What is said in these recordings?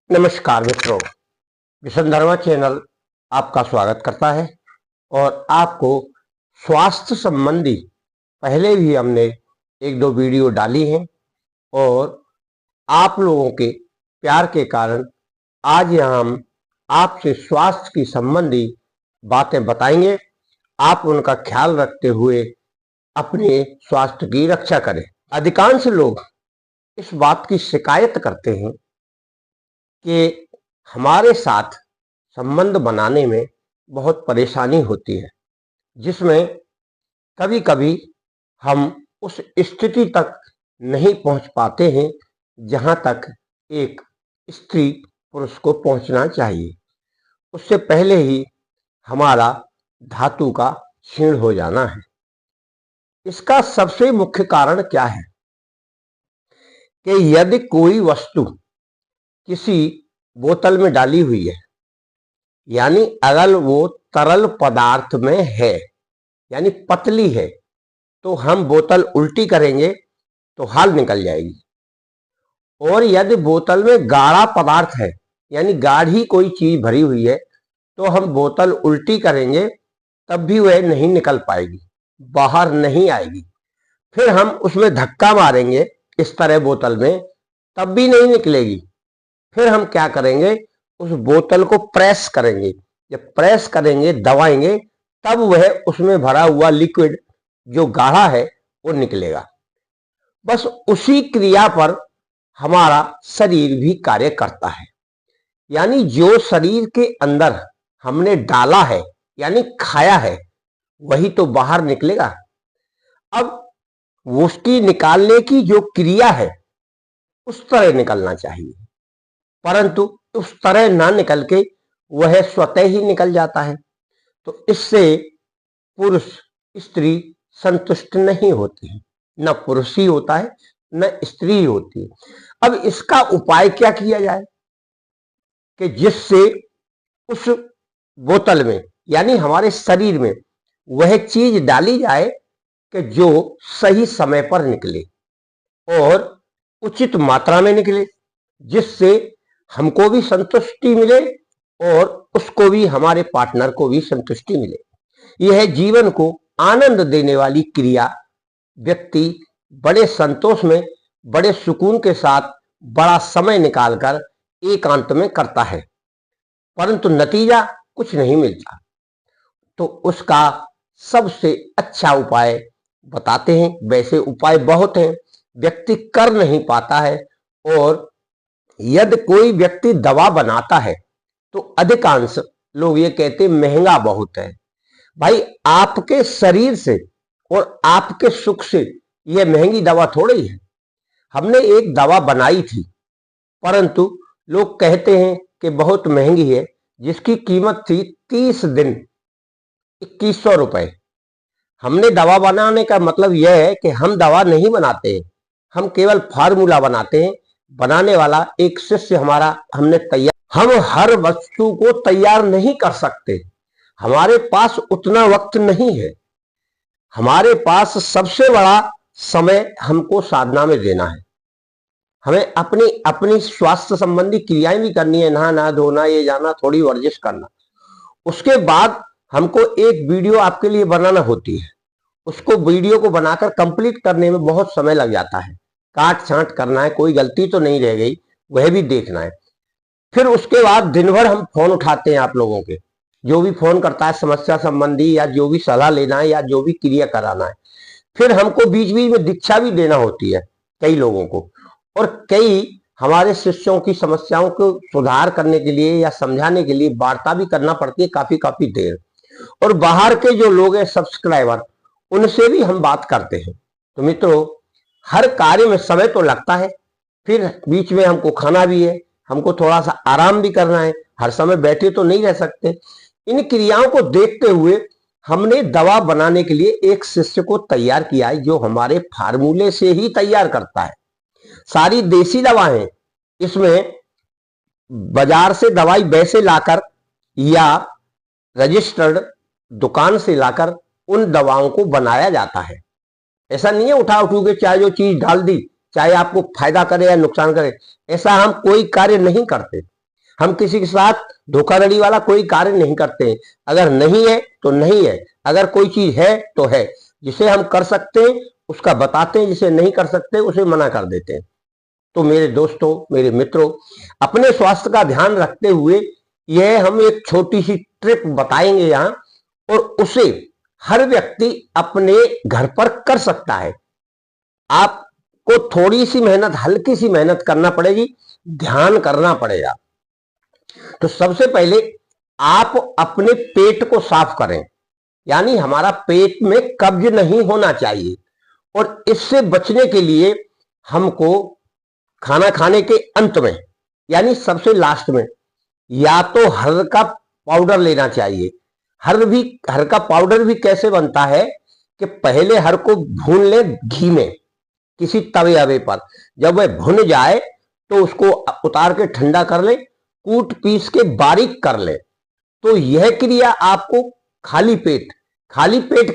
नमस्कार मित्रों, विसंधर्मा चैनल आपका स्वागत करता है। और आपको स्वास्थ्य संबंधी पहले भी हमने एक दो वीडियो डाली हैं और आप लोगों के प्यार के कारण आज यहाँ हम आपसे स्वास्थ्य की संबंधी बातें बताएंगे। आप उनका ख्याल रखते हुए अपने स्वास्थ्य की रक्षा करें। अधिकांश लोग इस बात की शिकायत करते हैं कि हमारे साथ संबंध बनाने में बहुत परेशानी होती है, जिसमें कभी कभी हम उस स्थिति तक नहीं पहुंच पाते हैं जहां तक एक स्त्री पुरुष को पहुंचना चाहिए। उससे पहले ही हमारा धातु का क्षीण हो जाना है। इसका सबसे मुख्य कारण क्या है कि यदि कोई वस्तु किसी बोतल में डाली हुई है, यानी अगर वो तरल पदार्थ में है यानी पतली है, तो हम बोतल उल्टी करेंगे तो हाल निकल जाएगी। और यदि बोतल में गाढ़ा पदार्थ है यानी गाढ़ी कोई चीज भरी हुई है, तो हम बोतल उल्टी करेंगे तब भी वह नहीं निकल पाएगी, बाहर नहीं आएगी। फिर हम उसमें धक्का मारेंगे इस तरह बोतल में, तब भी नहीं निकलेगी। फिर हम क्या करेंगे, उस बोतल को प्रेस करेंगे। जब प्रेस करेंगे, दबाएंगे, तब वह उसमें भरा हुआ लिक्विड जो गाढ़ा है वो निकलेगा। बस उसी क्रिया पर हमारा शरीर भी कार्य करता है। यानी जो शरीर के अंदर हमने डाला है यानी खाया है, वही तो बाहर निकलेगा। अब उसकी निकालने की जो क्रिया है उस तरह निकलना चाहिए, परंतु उस तरह ना निकल के वह स्वतः ही निकल जाता है। तो इससे पुरुष स्त्री संतुष्ट नहीं होते हैं, न पुरुष ही होता है न स्त्री ही होती है। अब इसका उपाय क्या किया जाए कि जिससे उस बोतल में यानी हमारे शरीर में वह चीज डाली जाए कि जो सही समय पर निकले और उचित मात्रा में निकले, जिससे हमको भी संतुष्टि मिले और उसको भी, हमारे पार्टनर को भी संतुष्टि मिले। यह जीवन को आनंद देने वाली क्रिया व्यक्ति बड़े संतोष में, बड़े सुकून के साथ, बड़ा समय निकालकर एकांत में करता है, परंतु नतीजा कुछ नहीं मिलता। तो उसका सबसे अच्छा उपाय बताते हैं। वैसे उपाय बहुत हैं, व्यक्ति कर नहीं पाता है। और यदि कोई व्यक्ति दवा बनाता है तो अधिकांश लोग ये कहते हैं महंगा बहुत है। भाई, आपके शरीर से और आपके सुख से यह महंगी दवा थोड़ी है। हमने एक दवा बनाई थी, परंतु लोग कहते हैं कि बहुत महंगी है, जिसकी कीमत थी 30 दिन 2100 रुपए। हमने दवा बनाने का मतलब यह है कि हम दवा नहीं बनाते हैं, हम केवल फार्मूला बनाते हैं। बनाने वाला एक शिष्य हमारा हमने तैयार। हम हर वस्तु को तैयार नहीं कर सकते, हमारे पास उतना वक्त नहीं है। हमारे पास सबसे बड़ा समय हमको साधना में देना है। हमें अपनी अपनी स्वास्थ्य संबंधी क्रियाएं भी करनी है, नहाना धोना, ये जाना, थोड़ी वर्जिश करना। उसके बाद हमको एक वीडियो आपके लिए बनाना होती है। उसको वीडियो को बनाकर कंप्लीट करने में बहुत समय लग जाता है। काट छांट करना है, कोई गलती तो नहीं रह गई, वह भी देखना है। फिर उसके बाद दिन भर हम फोन उठाते हैं आप लोगों के, जो भी फोन करता है समस्या संबंधी या जो भी सलाह लेना है या जो भी क्रिया कराना है। फिर हमको बीच बीच में दीक्षा भी देना होती है कई लोगों को। और कई हमारे शिष्यों की समस्याओं को सुधार करने के लिए या समझाने के लिए वार्ता भी करना पड़ती है काफी देर। और बाहर के जो लोग हैं सब्सक्राइबर, उनसे भी हम बात करते हैं। तो मित्रों, हर कार्य में समय तो लगता है, फिर बीच में हमको खाना भी है, हमको थोड़ा सा आराम भी करना है, हर समय बैठे तो नहीं रह सकते। इन क्रियाओं को देखते हुए हमने दवा बनाने के लिए एक शिष्य को तैयार किया है, जो हमारे फार्मूले से ही तैयार करता है। सारी देसी दवाएं, इसमें बाजार से दवाई वैसे लाकर या रजिस्टर्ड दुकान से लाकर उन दवाओं को बनाया जाता है। ऐसा नहीं है उठा उठू के चाहे जो चीज डाल दी, चाहे आपको फायदा करे या नुकसान करे, ऐसा हम कोई कार्य नहीं करते। हम किसी के साथ धोखाधड़ी वाला कोई कार्य नहीं करते हैं। अगर नहीं है तो नहीं है, अगर कोई चीज है तो है। जिसे हम कर सकते हैं उसका बताते हैं, जिसे नहीं कर सकते उसे मना कर देते हैं। तो मेरे दोस्तों, मेरे मित्रों, अपने स्वास्थ्य का ध्यान रखते हुए यह हम एक छोटी सी ट्रिप बताएंगे यहाँ, और उसे हर व्यक्ति अपने घर पर कर सकता है। आपको थोड़ी सी मेहनत, हल्की सी मेहनत करना पड़ेगी, ध्यान करना पड़ेगा। तो सबसे पहले आप अपने पेट को साफ करें, यानी हमारा पेट में कब्ज नहीं होना चाहिए। और इससे बचने के लिए हमको खाना खाने के अंत में, यानी सबसे लास्ट में, या तो हर्द का पाउडर लेना चाहिए। हर्द का पाउडर भी कैसे बनता है कि पहले हर्द को भून ले घी में किसी तवे पर। जब वह भुन जाए तो उसको उतार के ठंडा कर ले, कूट पीस के बारीक कर ले। तो यह क्रिया आपको खाली पेट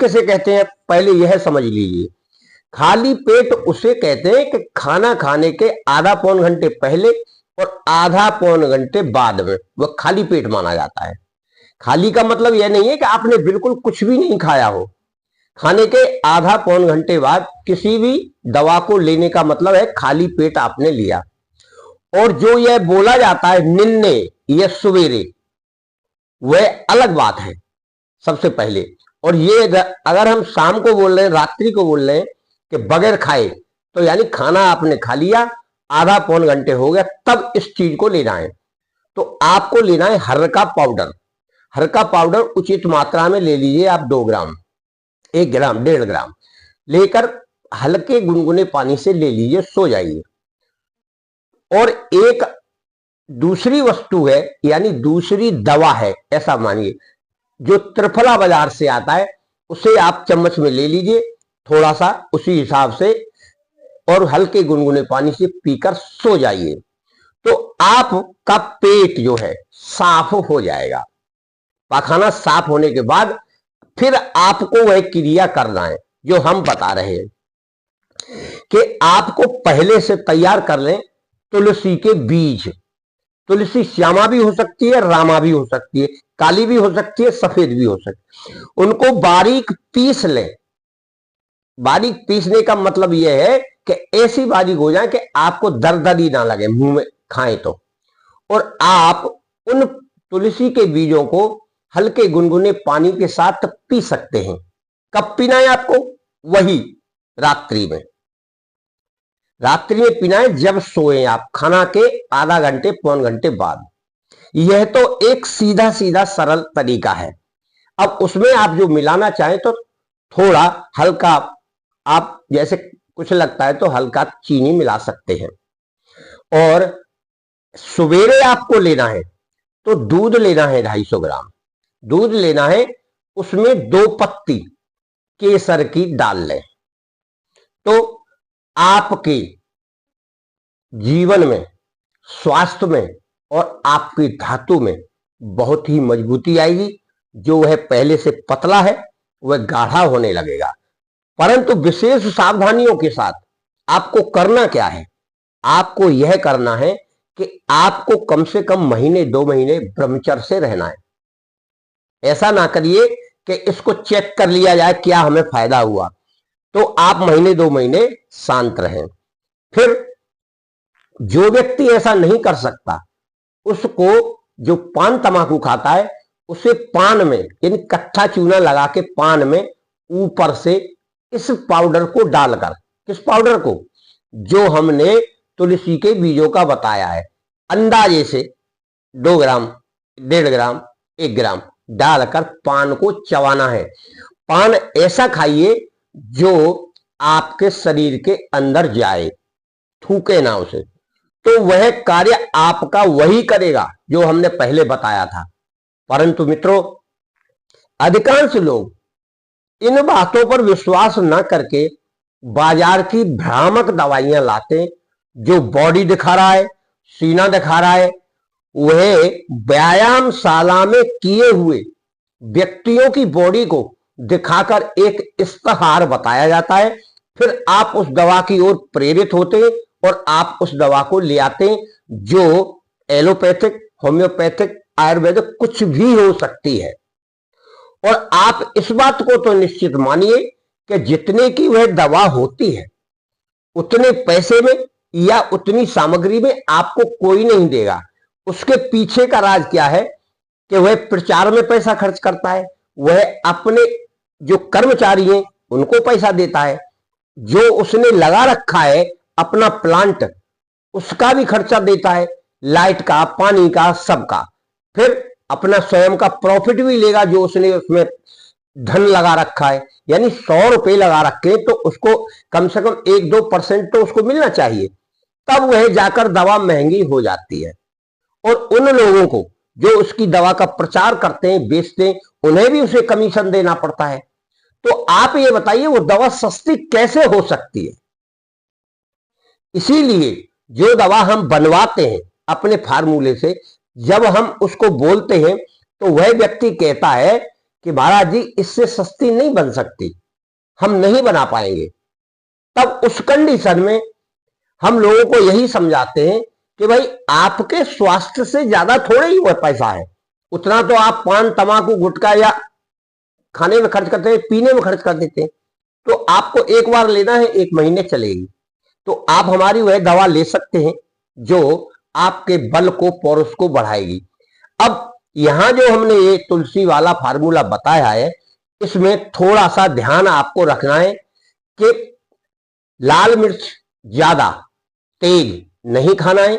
कैसे कहते हैं पहले यह समझ लीजिए। खाली पेट उसे कहते हैं कि खाना खाने के आधा पौन घंटे पहले और आधा पौन घंटे बाद में वह खाली पेट माना जाता है। खाली का मतलब यह नहीं है कि आपने बिल्कुल कुछ भी नहीं खाया हो। खाने के आधा पौन घंटे बाद किसी भी दवा को लेने का मतलब है खाली पेट आपने लिया। और जो यह बोला जाता है निन्ने या सवेरे, वह अलग बात है सबसे पहले। और ये अगर हम शाम को बोल रहे हैं, रात्रि को बोल रहे हैं कि बगैर खाए, तो यानी खाना आपने खा लिया, आधा पौन घंटे हो गया, तब इस चीज को लेना है। तो आपको लेना है हर्द का पाउडर। हर्द का पाउडर उचित मात्रा में ले लीजिए आप, 2 ग्राम, 1 ग्राम, 1.5 ग्राम लेकर हल्के गुनगुने पानी से ले लीजिए, सो जाइए। और एक दूसरी वस्तु है, यानी दूसरी दवा है, ऐसा मानिए, जो त्रिफला बाजार से आता है, उसे आप चम्मच में ले लीजिए थोड़ा सा उसी हिसाब से, और हल्के गुनगुने पानी से पीकर सो जाइए। तो आपका पेट जो है साफ हो जाएगा। पाखाना साफ होने के बाद फिर आपको वह क्रिया करना है जो हम बता रहे हैं कि आपको पहले से तैयार कर लें तुलसी के बीज। तुलसी श्यामा भी हो सकती है, रामा भी हो सकती है, काली भी हो सकती है, सफेद भी हो सकती है। उनको बारीक पीस लें। बारीक पीसने का मतलब यह है कि ऐसी बारीक हो जाए कि आपको दर्द ना लगे मुंह में खाएं तो। और आप उन तुलसी के बीजों को हल्के गुनगुने पानी के साथ पी सकते हैं। कब पीना है आपको? वही रात्रि में। रात्रि में पीना है जब सोए आप, खाना के आधा घंटे पौन घंटे बाद। यह तो एक सीधा सीधा सरल तरीका है। अब उसमें आप जो मिलाना चाहें तो थोड़ा हल्का, आप जैसे कुछ लगता है तो हल्का चीनी मिला सकते हैं। और सवेरे आपको लेना है तो दूध लेना है 250 ग्राम दूध लेना है, उसमें 2 पत्ती केसर की डाल लें। तो आपके जीवन में, स्वास्थ्य में और आपकी धातु में बहुत ही मजबूती आएगी। जो वह पहले से पतला है वह गाढ़ा होने लगेगा। परंतु विशेष सावधानियों के साथ आपको करना क्या है? आपको यह करना है कि आपको कम से कम महीने 2 महीने ब्रह्मचर्य से रहना है। ऐसा ना करिए कि इसको चेक कर लिया जाए क्या हमें फायदा हुआ, तो आप महीने 2 महीने शांत रहें। फिर जो व्यक्ति ऐसा नहीं कर सकता, उसको, जो पान तमाकू खाता है, उसे पान में, यानी कच्चा चूना लगा के पान में ऊपर से इस पाउडर को डालकर, किस पाउडर को? जो हमने तुलसी के बीजों का बताया है, अंदाजे से 2 ग्राम, 1.5 ग्राम, 1 ग्राम डालकर पान को चबाना है। पान ऐसा खाइए जो आपके शरीर के अंदर जाए, थूके ना उसे। तो वह कार्य आपका वही करेगा जो हमने पहले बताया था। परंतु मित्रों, अधिकांश लोग इन बातों पर विश्वास न करके बाजार की भ्रामक दवाइयां लाते, जो बॉडी दिखा रहा है, सीना दिखा रहा है। वह व्यायाम शाला में किए हुए व्यक्तियों की बॉडी को दिखाकर एक इश्तहार बताया जाता है। फिर आप उस दवा की ओर प्रेरित होते हैं और आप उस दवा को ले आते हैं, जो एलोपैथिक, होम्योपैथिक, आयुर्वेदिक कुछ भी हो सकती है। और आप इस बात को तो निश्चित मानिए कि जितने की वह दवा होती है उतने पैसे में या उतनी सामग्री में आपको कोई नहीं देगा। उसके पीछे का राज क्या है कि वह प्रचार में पैसा खर्च करता है, वह अपने जो कर्मचारी हैं उनको पैसा देता है, जो उसने लगा रखा है अपना प्लांट उसका भी खर्चा देता है, लाइट का, पानी का, सबका। फिर अपना स्वयं का प्रॉफिट भी लेगा जो उसने उसमें धन लगा रखा है। यानी 100 रुपए लगा रखे तो उसको कम से कम 1-2% तो उसको मिलना चाहिए, तब वह जाकर दवा महंगी हो जाती है। और उन लोगों को जो उसकी दवा का प्रचार करते हैं, बेचते हैं, उन्हें भी उसे कमीशन देना पड़ता है। तो आप ये बताइए वो दवा सस्ती कैसे हो सकती है। इसीलिए जो दवा हम बनवाते हैं अपने फार्मूले से, जब हम उसको बोलते हैं तो वह व्यक्ति कहता है कि महाराज जी इससे सस्ती नहीं बन सकती, हम नहीं बना पाएंगे। तब उस कंडीशन में हम लोगों को यही समझाते हैं कि भाई आपके स्वास्थ्य से ज्यादा थोड़े ही वह पैसा है, उतना तो आप पान, तमाकू, गुटखा या खाने में खर्च करते हैं, पीने में खर्च कर देते हैं। तो आपको एक बार लेना है, 1 महीने चलेगी, तो आप हमारी वह दवा ले सकते हैं जो आपके बल को, पौरुष को बढ़ाएगी। अब यहां जो हमने ये तुलसी वाला फार्मूला बताया है, इसमें थोड़ा सा ध्यान आपको रखना है कि लाल मिर्च ज्यादा तेज नहीं खाना है,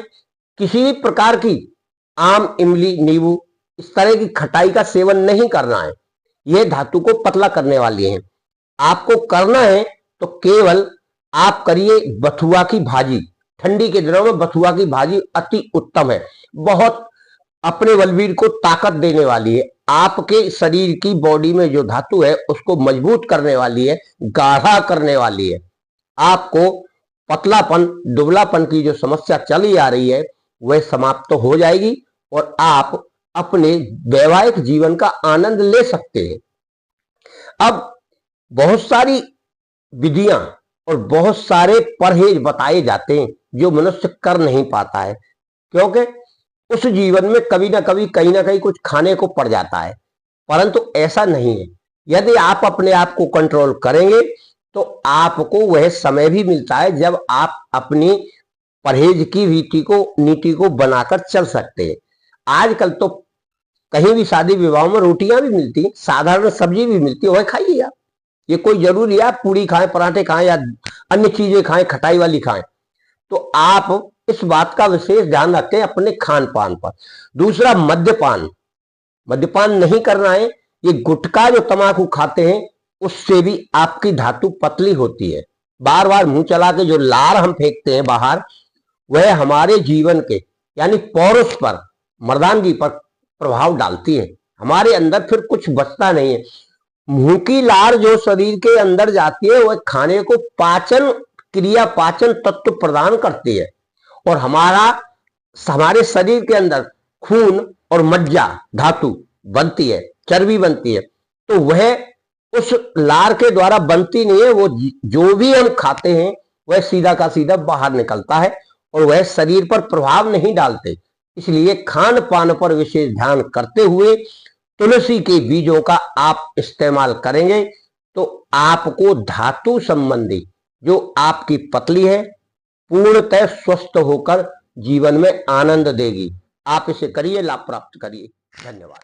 किसी भी प्रकार की आम, इमली, नींबू इस तरह की खटाई का सेवन नहीं करना है। यह धातु को पतला करने वाली है। आपको करना है तो केवल आप करिए बथुआ की भाजी। ठंडी के दिनों में बथुआ की भाजी अति उत्तम है, बहुत अपने बलवीर को ताकत देने वाली है, आपके शरीर की बॉडी में जो धातु है उसको मजबूत करने वाली है, गाढ़ा करने वाली है। आपको पतलापन, दुबलापन की जो समस्या चली आ रही है वह समाप्त तो हो जाएगी और आप अपने वैवाहिक जीवन का आनंद ले सकते हैं। अब बहुत सारी विधियां और बहुत सारे परहेज बताए जाते हैं जो मनुष्य कर नहीं पाता है, क्योंकि उस जीवन में कभी ना कभी, कहीं ना कहीं कुछ खाने को पड़ जाता है। परंतु ऐसा नहीं है, यदि आप अपने आप को कंट्रोल करेंगे तो आपको वह समय भी मिलता है जब आप अपनी परहेज की नीति को बनाकर चल सकते हैं। आजकल तो कहीं भी शादी विवाह में रोटियां भी मिलती, साधारण सब्जी भी मिलती है, वह खाइए आप। ये कोई जरूरी है आप पूड़ी खाएं, पराठे खाएं या अन्य चीजें खाएं, खटाई वाली खाएं। तो आप इस बात का विशेष ध्यान रखें अपने खान पान पर। दूसरा, मद्यपान नहीं करना है। ये गुटखा जो तमाकू खाते हैं उससे भी आपकी धातु पतली होती है। बार बार मुंह चला के जो लार हम फेंकते हैं बाहर, वह हमारे जीवन के यानी पौरुष पर, मर्दानगी पर प्रभाव डालती है। हमारे अंदर फिर कुछ बचता नहीं है। मुंह की लार जो शरीर के अंदर जाती है वह खाने को पाचन क्रिया, पाचन तत्व प्रदान करती है और हमारे शरीर के अंदर खून और मज्जा धातु बनती है, चर्बी बनती है। तो वह उस लार के द्वारा बनती नहीं है, वो जो भी हम खाते हैं वह सीधा का सीधा बाहर निकलता है और वह शरीर पर प्रभाव नहीं डालते। इसलिए खान पान पर विशेष ध्यान करते हुए तुलसी के बीजों का आप इस्तेमाल करेंगे तो आपको धातु संबंधी जो आपकी पतली है पूर्णतः स्वस्थ होकर जीवन में आनंद देगी। आप इसे करिए, लाभ प्राप्त करिए। धन्यवाद।